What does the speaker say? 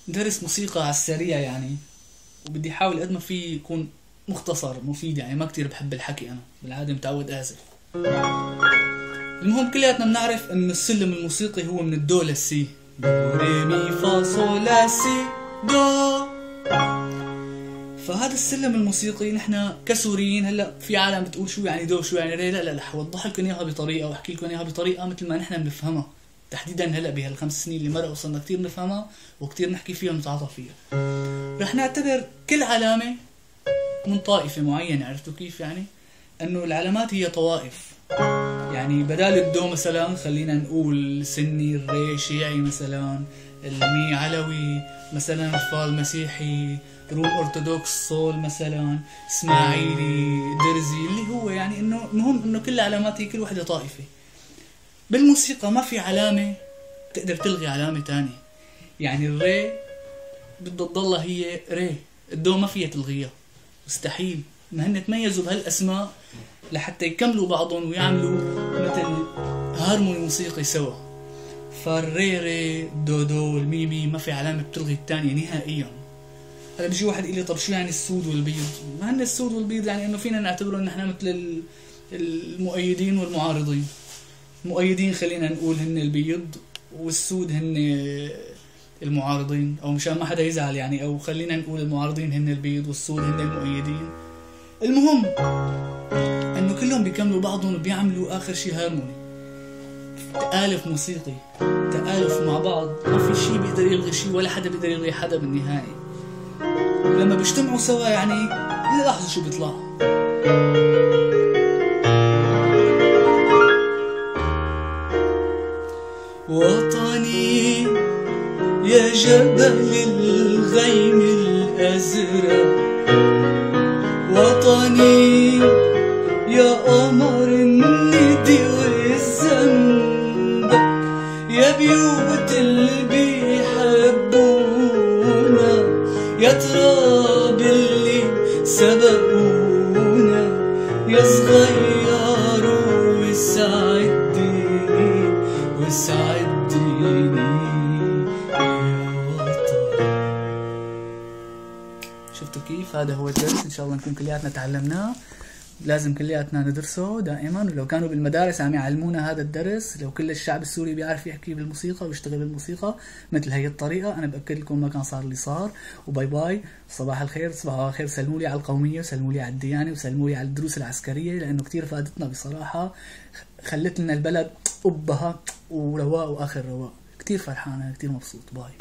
درس موسيقى على السريع يعني، وبدي احاول قد ما في يكون مختصر مفيد يعني، ما كتير بحب الحكي، انا بالعاده متعود اعزف. المهم كلياتنا بنعرف انه السلم الموسيقي هو من الدو للسي، دو ري مي فا صول لا سي دو. فهذا السلم الموسيقي نحن كسوريين، هلا في عالم بتقول شو يعني دو شو يعني ري، لا لا لا، حوضح لكم اياها بطريقه واحكي لكم اياها بطريقه مثل ما نحن بنفهمها، تحديدا هلا بهالخمس سنين اللي مرقوا وصلنا كثير نفهمها وكثير نحكي فيها ونتعاطى فيها. رح نعتبر كل علامه من طائفه معينه، عرفتوا كيف يعني؟ انه العلامات هي طوائف، يعني بدال الدو مثلا خلينا نقول سني، الري شيعي مثلا، المي علوي مثلا، الفا المسيحي، روم ارثوذكس، صول مثلا، اسماعيلي، درزي، اللي هو يعني انه المهم انه كل علامات هي كل وحده طائفه. بالموسيقى ما في علامه تقدر تلغي علامه تانية، يعني الري بدها تضلها هي ري، الدو ما فيها تلغيها، مستحيل. ما هن تميزوا بهالاسماء لحتى يكملوا بعضهم ويعملوا مثل هارموني موسيقي سوا. فالري ري، دو دو، المي مي، ما في علامة بتلغي الثانية نهائيا. هلا بيجي واحد يقول لي طب شو يعني السود والبيض؟ ما هن السود والبيض يعني انه فينا نعتبره ان احنا مثل المؤيدين والمعارضين. المؤيدين خلينا نقول هن البيض، والسود هن المعارضين، او مشان ما حدا يزعل يعني، او خلينا نقول المعارضين هن البيض والسود هن المؤيدين. المهم انه كلهم بيكملوا بعضهم وبيعملوا اخر شيء هارموني، تآلف موسيقي، تآلف مع بعض، ما في شيء بيقدر يلغي شيء ولا حدا بيقدر يلغي حدا بالنهاية. ولما بيجتمعوا سوا يعني لاحظوا شو بيطلع. وطني يا جبل الغيم الأزرق، وطني يا قمر الندي والزنبق، يا بيوت اللي بيحبونا، يا تراب اللي سبقونا، يا صغير وسعدني وسعدني يا وطن. شفتوا كيف؟ هذا هو الدرس، ان شاء الله نكون كلياتنا تعلمناه. لازم كلياتنا ندرسه دائما، ولو كانوا بالمدارس عم يعلمونا هذا الدرس، لو كل الشعب السوري بيعرف يحكي بالموسيقى ويشتغل بالموسيقى مثل هي الطريقة، أنا بأكد لكم ما كان صار اللي صار. وباي باي، صباح الخير، صباح الخير، سلموا لي على القومية وسلموا لي على الديانة وسلموا لي على الدروس العسكرية، لأنه كتير فادتنا بصراحة، خلت لنا البلد أبها ورواق وآخر رواق. كتير فرحان، أنا كتير مبسوط. باي.